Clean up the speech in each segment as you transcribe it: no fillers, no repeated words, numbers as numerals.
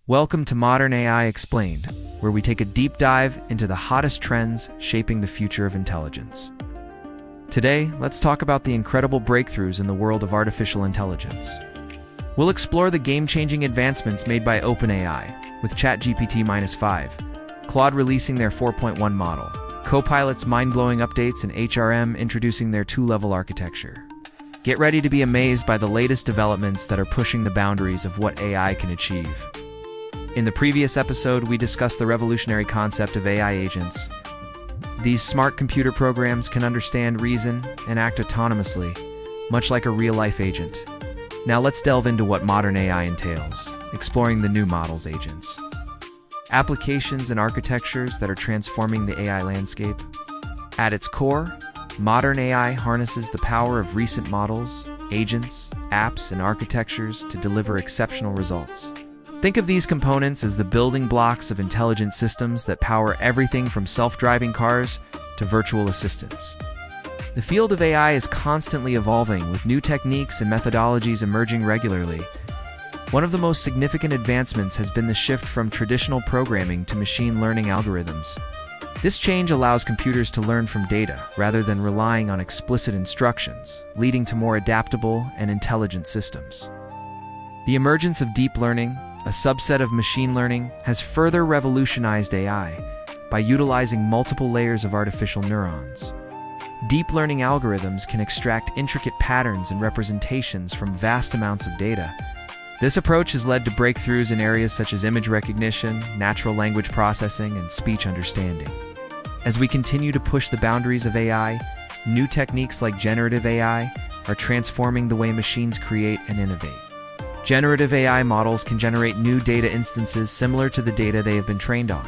Welcome to Modern AI Explained, where we take a deep dive into the hottest trends shaping the future of intelligence. Today, let's talk about the incredible breakthroughs in the world of artificial intelligence. We'll explore the game-changing advancements made by OpenAI, with ChatGPT-5, Claude releasing their 4.1 model, Copilot's mind-blowing updates, and HRM introducing their two-level architecture. Get ready to be amazed by the latest developments that are pushing the boundaries of what AI can achieve. In the previous episode, we discussed the revolutionary concept of AI agents. These smart computer programs can understand, reason, and act autonomously, much like a real-life agent. Now let's delve into what modern AI entails, exploring the new model's agents. Applications and architectures that are transforming the AI landscape. At its core, modern AI harnesses the power of recent models, agents, apps, and architectures to deliver exceptional results. Think of these components as the building blocks of intelligent systems that power everything from self-driving cars to virtual assistants. The field of AI is constantly evolving, with new techniques and methodologies emerging regularly. One of the most significant advancements has been the shift from traditional programming to machine learning algorithms. This change allows computers to learn from data rather than relying on explicit instructions, leading to more adaptable and intelligent systems. The emergence of deep learning, a subset of machine learning, has further revolutionized AI by utilizing multiple layers of artificial neurons. Deep learning algorithms can extract intricate patterns and representations from vast amounts of data. This approach has led to breakthroughs in areas such as image recognition, natural language processing, and speech understanding. As we continue to push the boundaries of AI, new techniques like generative AI are transforming the way machines create and innovate. Generative AI models can generate new data instances similar to the data they have been trained on,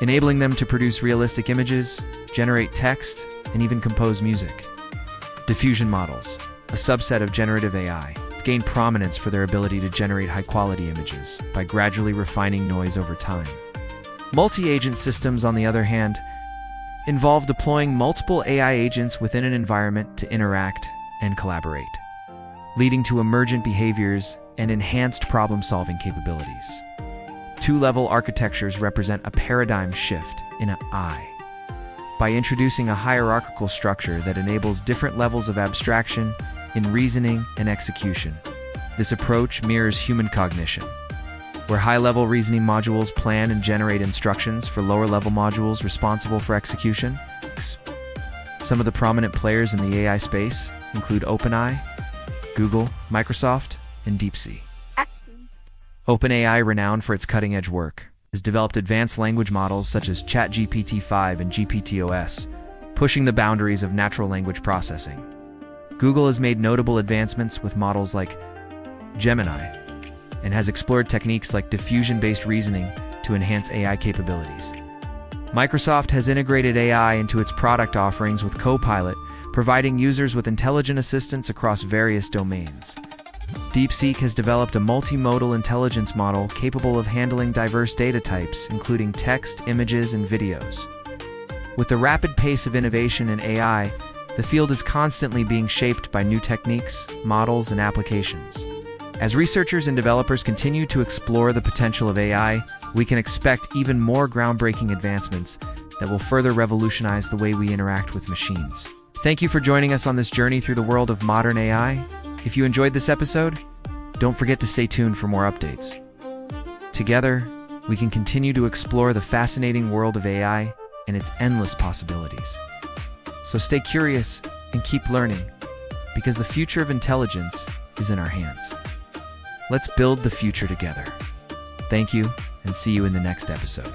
enabling them to produce realistic images, generate text, and even compose music. Diffusion models, a subset of generative AI, gain prominence for their ability to generate high-quality images by gradually refining noise over time. Multi-agent systems, on the other hand, involve deploying multiple AI agents within an environment to interact and collaborate, leading to emergent behaviors and enhanced problem-solving capabilities. Two-level architectures represent a paradigm shift in AI. By introducing a hierarchical structure that enables different levels of abstraction in reasoning and execution. This approach mirrors human cognition, where high-level reasoning modules plan and generate instructions for lower-level modules responsible for execution. Some of the prominent players in the AI space include OpenAI, Google, Microsoft, and DeepSeek. OpenAI, renowned for its cutting-edge work, has developed advanced language models such as ChatGPT-5 and GPTOS, pushing the boundaries of natural language processing. Google has made notable advancements with models like Gemini and has explored techniques like diffusion-based reasoning to enhance AI capabilities. Microsoft has integrated AI into its product offerings with Copilot, providing users with intelligent assistants across various domains. DeepSeek has developed a multimodal intelligence model capable of handling diverse data types, including text, images, and videos. With the rapid pace of innovation in AI, the field is constantly being shaped by new techniques, models, and applications. As researchers and developers continue to explore the potential of AI, we can expect even more groundbreaking advancements that will further revolutionize the way we interact with machines. Thank you for joining us on this journey through the world of modern AI. If you enjoyed this episode, don't forget to stay tuned for more updates. Together, we can continue to explore the fascinating world of AI and its endless possibilities. So stay curious and keep learning, because the future of intelligence is in our hands. Let's build the future together. Thank you, and see you in the next episode.